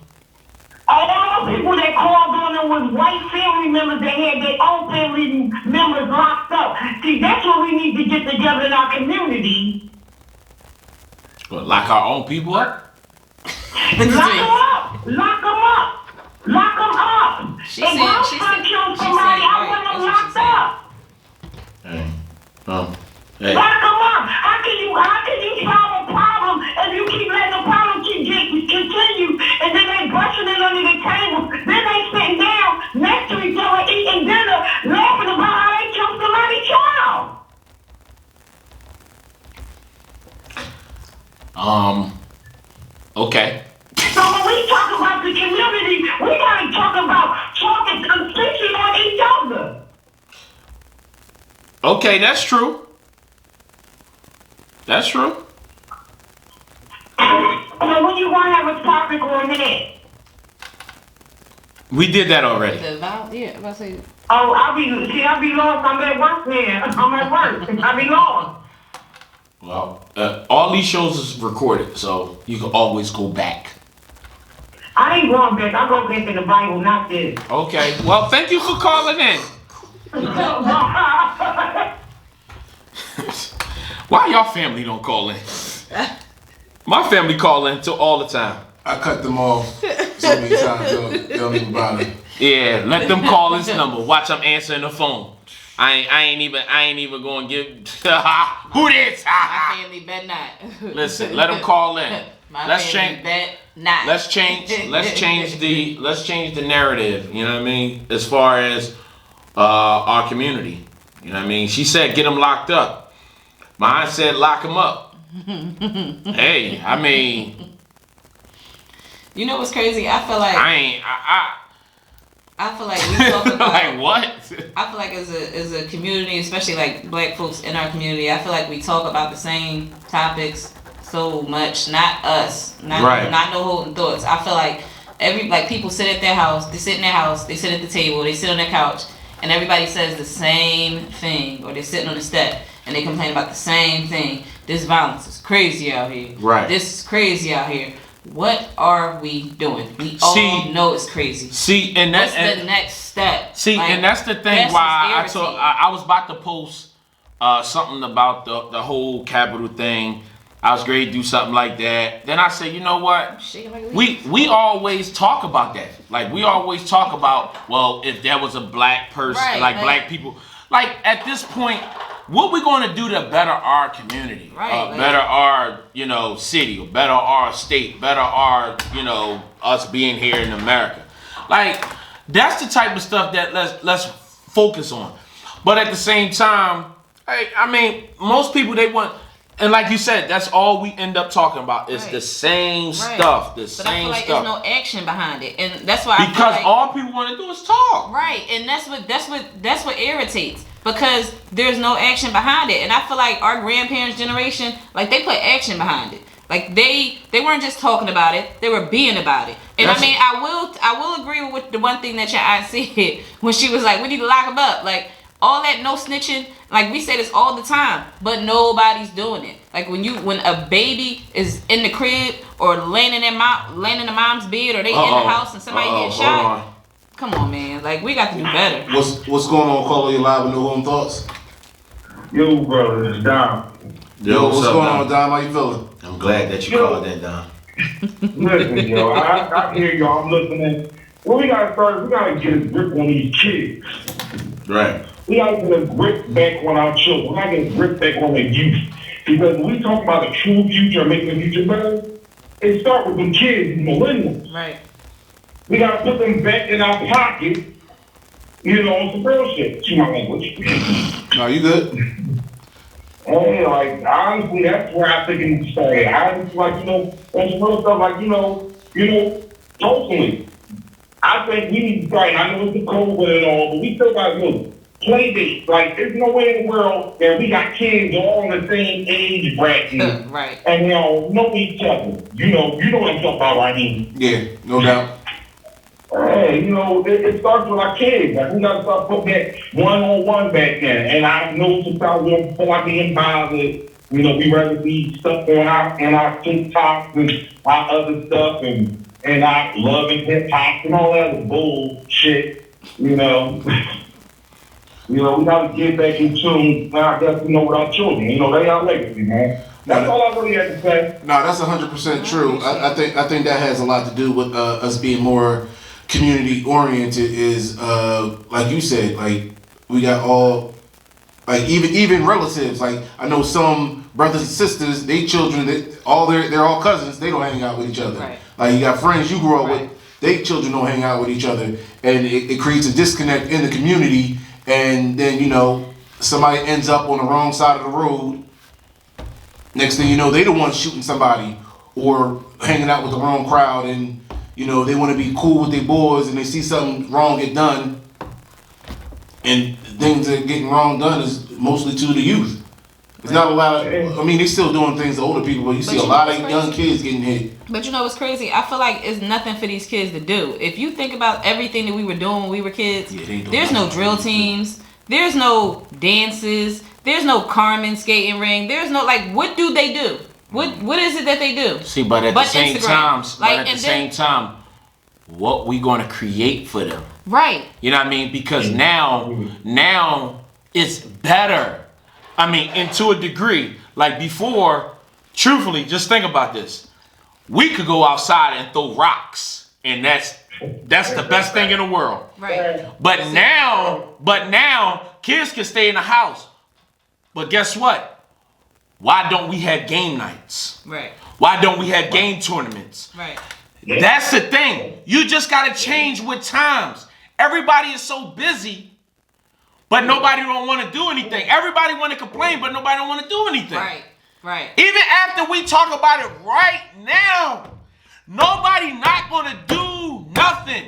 Speaker 4: All those people that called on them was white family members that had their own family members locked up. See, that's what we need to get together in our community.
Speaker 3: Lock our own people up?
Speaker 4: Lock them up! Lock them up! Lock them up!
Speaker 5: She
Speaker 4: if
Speaker 5: said-
Speaker 4: I'm
Speaker 5: she
Speaker 4: trying to
Speaker 5: said-
Speaker 4: kill
Speaker 5: she
Speaker 4: somebody,
Speaker 5: said,
Speaker 4: I
Speaker 5: right,
Speaker 4: want them
Speaker 5: that's what she
Speaker 4: locked
Speaker 5: said.
Speaker 4: up.
Speaker 3: Hey. Oh. Hey.
Speaker 4: Lock them up! How can you solve a problem if you keep letting the problem continue and then they brushing it under the table, then they sitting down next to each other eating dinner, laughing about how they killed somebody's child?
Speaker 3: Okay.
Speaker 4: So when we talk about the community, we gotta talk about talking constitution on each other.
Speaker 3: Okay, that's true. That's true.
Speaker 4: So when you want to have a topic on that?
Speaker 3: We did that already.
Speaker 5: Yeah, I'm about to say.
Speaker 4: Oh, I be lost. I'm at work now. I'm at work. I be lost.
Speaker 3: Well, all these shows is recorded, so you can always go back.
Speaker 4: I ain't going back. I go back in the Bible, not this.
Speaker 3: Okay. Well, thank you for calling in. Why y'all family don't call in? My family call in all the time.
Speaker 2: I cut them off so many times, they don't even bother.
Speaker 3: Yeah, let them call this number. Watch, I'm answering the phone. I ain't even going to give who this?
Speaker 5: My family bet not.
Speaker 3: Listen, let them call in.
Speaker 5: My
Speaker 3: Let's
Speaker 5: family
Speaker 3: change.
Speaker 5: bet not.
Speaker 3: Let's change the narrative. You know what I mean? As far as our community, you know what I mean? She said get them locked up. Mine said lock them up. Hey, I mean,
Speaker 5: You know what's crazy? I feel like I feel like we talk about
Speaker 3: like what?
Speaker 5: I feel like as a community, especially like black folks in our community, I feel like we talk about the same topics so much. Not us, not
Speaker 3: Right.
Speaker 5: not No Holding Thoughts. I feel like people sit at their house, they sit in their house, they sit at the table, they sit on their couch, and everybody says the same thing, or they're sitting on the step and they complain about the same thing. This violence is crazy out here.
Speaker 3: Right.
Speaker 5: This is crazy out here. What are we doing? We all know it's crazy.
Speaker 3: See, and
Speaker 5: what's the next step?
Speaker 3: See, and that's the thing why I was about to post something about the whole Capitol thing. I was ready to do something like that. Then I said, you know what? We always talk about that. Like, we always talk about, well, if there was a black person, black people. Like, at this point, what we going to do to better our community? Better our, city, or better our state, better our, us being here in America. Like, that's the type of stuff that let's focus on. But at the same time, I mean, most people, they want... And like you said, that's all we end up talking about. It's the same stuff. But I feel like there's no action behind it, and that's why. Because all people want to do is talk.
Speaker 5: Right, and that's what irritates, because there's no action behind it, and I feel like our grandparents' generation, like, they put action behind it. Like, they weren't just talking about it; they were being about it. And I will agree with the one thing that your aunt said when she was like, "We need to lock them up." Like, all that no snitching. Like, we say this all the time, but nobody's doing it. Like, when a baby is in the crib or laying in the mom's bed, or they in the house and somebody gets shot. Come on, man. Like, we got to do better.
Speaker 2: What's going on, Carlo? You live with No Home Thoughts?
Speaker 6: Yo, brother, it's Dom.
Speaker 2: Yo, what's going on, Dom? How you feeling?
Speaker 7: I'm glad that you called that, Dom.
Speaker 6: Listen, yo, I hear y'all. I'm listening. Well, we gotta get a grip on these kids.
Speaker 7: Right.
Speaker 6: We gotta get a grip back on our children. We gotta get a grip back on the youth. Because when we talk about a true future, making the future better, it starts with the kids, the millennials.
Speaker 5: Right.
Speaker 6: We gotta put them back in our pocket, on some real shit. See my language.
Speaker 2: No, you good?
Speaker 6: Hey, like, honestly, that's where I think it started. I just like, on some real stuff, like, personally, I think we need to start, I know it's the COVID and all, but we still got play dates. Like, there's no way in the world that we got kids all in the same age bracket.
Speaker 5: Right.
Speaker 6: And they all know each other. You know what I'm talking about, right here.
Speaker 2: Yeah, no doubt.
Speaker 6: Hey, it starts with our kids. Like, we got to start putting that one-on-one back in. And I know sometimes we don't feel like being bothered. We rather be stuck on our TikToks and our other stuff and our love and hip-hop and all that other bullshit, we got to get back in tune, I guess, with our children. They our legacy, man. That's all I really had to say.
Speaker 2: No, that's 100% true. I think that has a lot to do with us being more community oriented. Is like you said, like, we got all, like, even relatives. Like, I know some brothers and sisters, they children, they're all cousins. They don't hang out with each other.
Speaker 5: Right.
Speaker 2: Like, you got friends you grew up with, they children don't hang out with each other, and it creates a disconnect in the community. And then, somebody ends up on the wrong side of the road. Next thing you know, they the ones shooting somebody or hanging out with the wrong crowd, and they want to be cool with their boys, and they see something wrong get done, and things that are getting wrong done is mostly to the youth. It's not a lot of, I mean, they still doing things to older people, but you see a lot of young kids getting hit.
Speaker 5: But you know what's crazy? I feel like it's nothing for these kids to do. If you think about everything that we were doing when we were kids, there's no drill teams, there's no dances, there's no Carmen skating ring, there's no, like, what do they do? What is it that they do?
Speaker 3: See, but at the same time, what we going to create for them?
Speaker 5: Right.
Speaker 3: You know what I mean? Because now it's better. I mean, and to a degree, like before, truthfully, just think about this. We could go outside and throw rocks, and that's the best thing in the world.
Speaker 5: Right.
Speaker 3: But now kids can stay in the house. But guess what? Why don't we have game nights?
Speaker 5: Right.
Speaker 3: Why don't we have game tournaments?
Speaker 5: Right.
Speaker 3: That's the thing. You just got to change with times. Everybody is so busy, but nobody don't want to do anything. Everybody want to complain, but nobody don't want to do anything.
Speaker 5: Right. Right.
Speaker 3: Even after we talk about it right now, nobody not going to do nothing.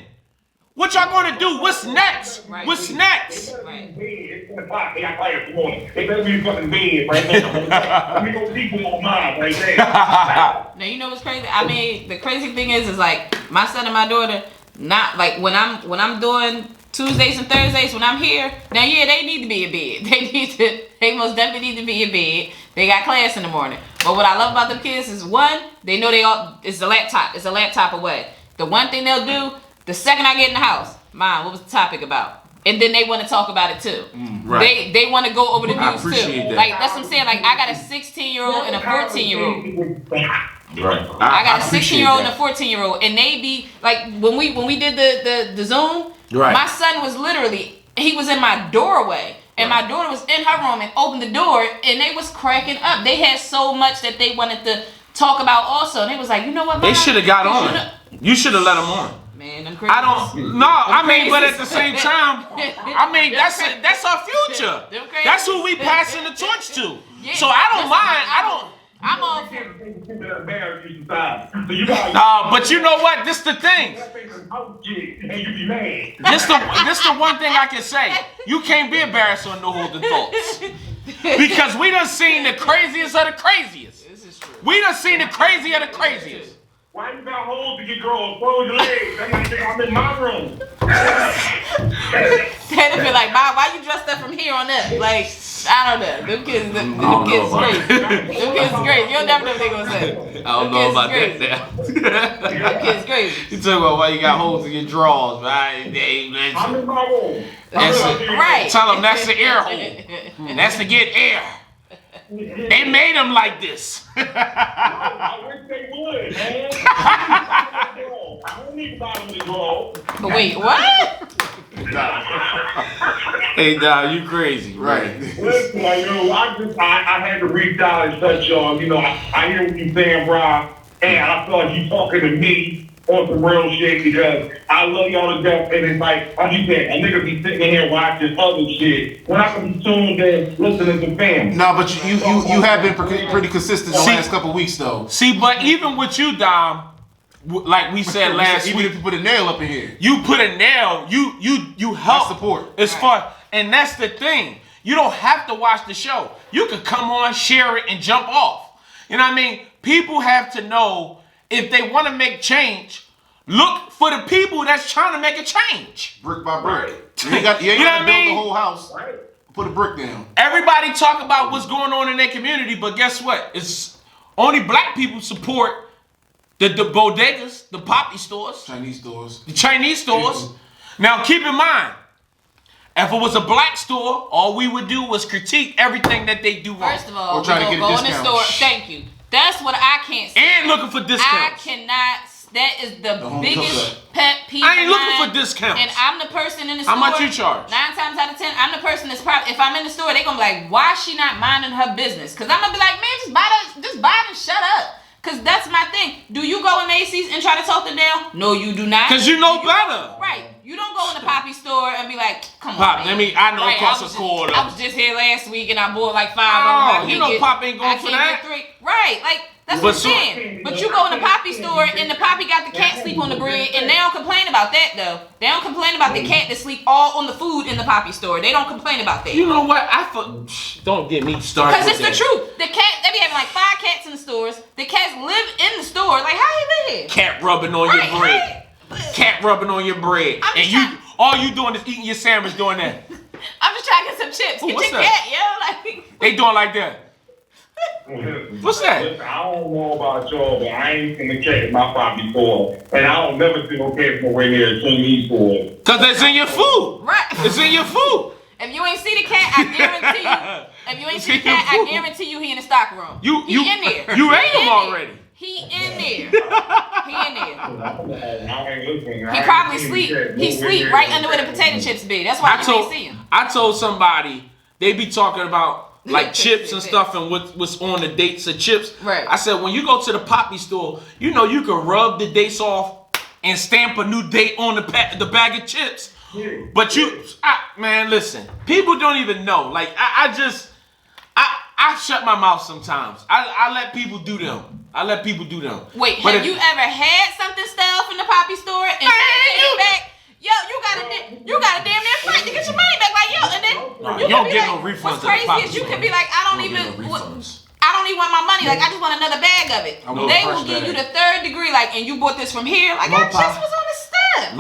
Speaker 3: What y'all gonna do? What's next?
Speaker 5: Right.
Speaker 3: What's next?
Speaker 5: Right.
Speaker 6: It's 10 o'clock. They got quiet this morning. They better be fucking bed right now. Let me go people on mine right there.
Speaker 5: Now you know what's crazy? I mean, the crazy thing is like my son and my daughter. Not like when I'm doing Tuesdays and Thursdays when I'm here. Now, yeah, they need to be in bed. They most definitely need to be in bed. They got class in the morning. But what I love about them kids is one, they know it's a laptop away. The one thing they'll do, the second I get in the house, Mom, what was the topic about? And then they want to talk about it too.
Speaker 3: Right.
Speaker 5: They want to go over the
Speaker 3: I
Speaker 5: news too.
Speaker 3: appreciate that.
Speaker 5: Like that's what I'm saying. Like I got a 16-year-old and a 14-year-old.
Speaker 3: Right.
Speaker 5: I got a
Speaker 3: appreciate
Speaker 5: 16-year-old and a
Speaker 3: that.
Speaker 5: 14-year-old, and they be like when we did the Zoom.
Speaker 3: Right.
Speaker 5: My son was he was in my doorway, and my daughter was in her room and opened the door, and they was cracking up. They had so much that they wanted to talk about also, and they was like, you know what, Mom?
Speaker 3: They should have got on. You should have let them on.
Speaker 5: Man, them crazy.
Speaker 3: I don't. No, I mean, but at the same time, I mean that's our future. That's who we passing the torch to.
Speaker 5: Yeah,
Speaker 3: So I don't mind.
Speaker 5: I'm all for.
Speaker 3: But you know what? This the thing. This the one thing I can say. You can't be embarrassed on No Holding Thoughts. Because we done seen the craziest of the craziest.
Speaker 5: This is true.
Speaker 3: We done seen the crazy of the craziest.
Speaker 6: Why you got holes to get girls? Close your legs. I'm in my room.
Speaker 5: They'd be like, Bob, why you dressed up from here on up? Like, I don't know. Them kids crazy. Them kids crazy. You'll never know what they gonna say.
Speaker 1: I don't know about that now.
Speaker 5: Them kids crazy.
Speaker 1: You talking about why you got holes in your drawers, man?
Speaker 6: I'm in my room.
Speaker 3: That's it.
Speaker 5: Right.
Speaker 3: Tell them that's the air hole. That's to get air. They made them like this.
Speaker 6: I wish they would, man. I don't need bottom of the draw.
Speaker 5: Wait, what?
Speaker 1: Hey, nah, you crazy,
Speaker 3: Right.
Speaker 6: Listen, I had to reach out and touch y'all. You know, I hear what you saying, Rob, and I feel like you talking to me on some real shit because I love y'all to death, and it's like you said, a nigga be sitting here watching other shit when I can be tuned in listening to fans.
Speaker 2: No, but you have been pretty consistent the last couple weeks though.
Speaker 3: See, but even with you, Dom, like we said last
Speaker 2: even
Speaker 3: week,
Speaker 2: if you put a nail up in here,
Speaker 3: you put a nail. You help
Speaker 2: support.
Speaker 3: as far, and that's the thing. You don't have to watch the show. You can come on, share it, and jump off. You know what I mean? People have to know if they want to make change. Look for the people that's trying to make a change.
Speaker 2: brick by brick. You ain't got to build the whole house. Put a brick down.
Speaker 3: Everybody talk about what's going on in their community, but guess what? It's only black people support the bodegas, the poppy stores,
Speaker 2: Chinese stores.
Speaker 3: the Chinese stores. Now keep in mind, if it was a black store, all we would do was critique everything that they do wrong.
Speaker 5: First of all,
Speaker 2: Or try to
Speaker 5: we
Speaker 2: get a
Speaker 5: gonna go in the
Speaker 2: discount.
Speaker 5: store. Thank you. That's what I can't say.
Speaker 3: And looking for
Speaker 5: I
Speaker 3: discounts.
Speaker 5: cannot. That is the
Speaker 2: home
Speaker 5: biggest pet peeve.
Speaker 3: I ain't
Speaker 5: of
Speaker 3: looking
Speaker 5: mine.
Speaker 3: for discounts.
Speaker 5: And I'm the person in the store.
Speaker 3: How much you charge?
Speaker 5: 9 times out of 10, I'm the person that's probably. If I'm in the store, they gonna be like, "Why is she not minding her business?" Because I'm gonna be like, "Man, just buy it and shut up." Because that's my thing. Do you go in Macy's and try to talk them down? No, you do not.
Speaker 3: Because you know better.
Speaker 5: Right. You don't go in the Poppy store and be like, "Come
Speaker 3: Pop,
Speaker 5: on, man."
Speaker 3: I know
Speaker 5: Right,
Speaker 3: it costs
Speaker 5: I was
Speaker 3: a quarter.
Speaker 5: I was just here last week and I bought like 5
Speaker 3: Oh,
Speaker 5: of them.
Speaker 3: you know Pop ain't going for that.
Speaker 5: 3. Right. Like, that's
Speaker 3: But
Speaker 5: what I'm saying. But you go in the Poppy store and the Poppy got the cat sleep on the bread, and they don't complain about that though. They don't complain about the cat that sleep all on the food in the Poppy store. They don't complain about that.
Speaker 3: You know what? Don't get me started.
Speaker 5: Because it's the truth. The cat, they be having like 5 cats in the stores. The cats live in the store. Like, how you live?
Speaker 3: Cat rubbing on
Speaker 5: Right,
Speaker 3: your bread. Cat rubbing on your bread.
Speaker 5: I'm
Speaker 3: And
Speaker 5: just
Speaker 3: you,
Speaker 5: trying-
Speaker 3: all you doing is eating your sandwich doing that.
Speaker 5: I'm just trying to get some chips.
Speaker 3: Ooh,
Speaker 5: Get
Speaker 3: what's
Speaker 5: your
Speaker 3: that?
Speaker 5: cat, yo. Like,
Speaker 3: They doing like that. What's that?
Speaker 6: Listen, I don't know about y'all, but I ain't seen the cat in my property store, and I don't never see no cat from nowhere near a Chinese store.
Speaker 3: Because it's in your food.
Speaker 5: right.
Speaker 3: It's in your food.
Speaker 5: If you ain't see the cat, I guarantee you. If you ain't see the cat, I guarantee you he in the stock room.
Speaker 3: You
Speaker 5: he in there.
Speaker 3: You
Speaker 5: He
Speaker 3: ate
Speaker 5: in
Speaker 3: them
Speaker 5: there.
Speaker 3: already.
Speaker 5: He in there. He in there.
Speaker 6: I ain't looking.
Speaker 5: He probably sleep. He sleep right under where the potato chips be. That's why you can't see him.
Speaker 3: I told somebody they be talking about like chips and stuff and what's on the dates of chips.
Speaker 5: Right.
Speaker 3: I said when you go to the Poppy store, you know you can rub the dates off and stamp a new date on the bag of chips. But man, listen, people don't even know. Like I shut my mouth sometimes. I let people do them.
Speaker 5: Wait,
Speaker 3: But
Speaker 5: have you ever had something stale from the Poppy store and take it back? yo, you got a damn near fight to get your money back. Like, yo, and then
Speaker 3: You don't
Speaker 5: could be
Speaker 3: get
Speaker 5: like,
Speaker 3: no refunds
Speaker 5: what's
Speaker 3: at the
Speaker 5: crazy
Speaker 3: Papa
Speaker 5: is you
Speaker 3: store.
Speaker 5: could be like, I don't even want my money. Like, I just want another bag of it.
Speaker 2: I want
Speaker 5: They
Speaker 2: a
Speaker 5: will
Speaker 2: fresh
Speaker 5: give you
Speaker 2: bag.
Speaker 5: the third degree, like, and you bought this from here. Like,
Speaker 3: No,
Speaker 5: I just
Speaker 3: Pa.
Speaker 5: was on the step.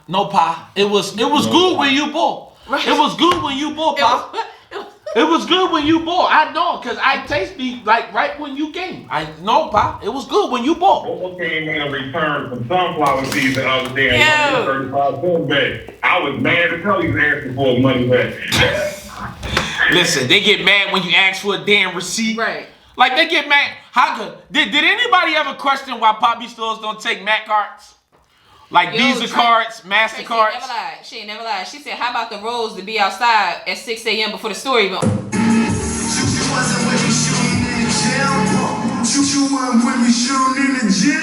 Speaker 3: No pa. It was good when you bought.
Speaker 5: Right.
Speaker 3: It was good when you bought, pa. It was good when you bought. I know, cause I tasted like right when you came. I know, pa. It was good when you bought.
Speaker 6: Bobo came in a return from sunflower seeds the other day and
Speaker 5: Yo.
Speaker 6: 35 cents back. I was mad as hell he was asking for his money back.
Speaker 3: Listen, they get mad when you ask for a damn receipt.
Speaker 5: Right.
Speaker 3: Like they get mad. How could did anybody ever question why Poppy stores don't take MAC cards? Like
Speaker 5: Yo,
Speaker 3: Visa cards,
Speaker 5: Tracy
Speaker 3: MasterCards.
Speaker 5: never lied. She ain't never lied. She said, how about the Rose to be outside at 6 a.m. before the store even?
Speaker 8: You wasn't with me shooting in the gym. You weren't with me shooting in the gym.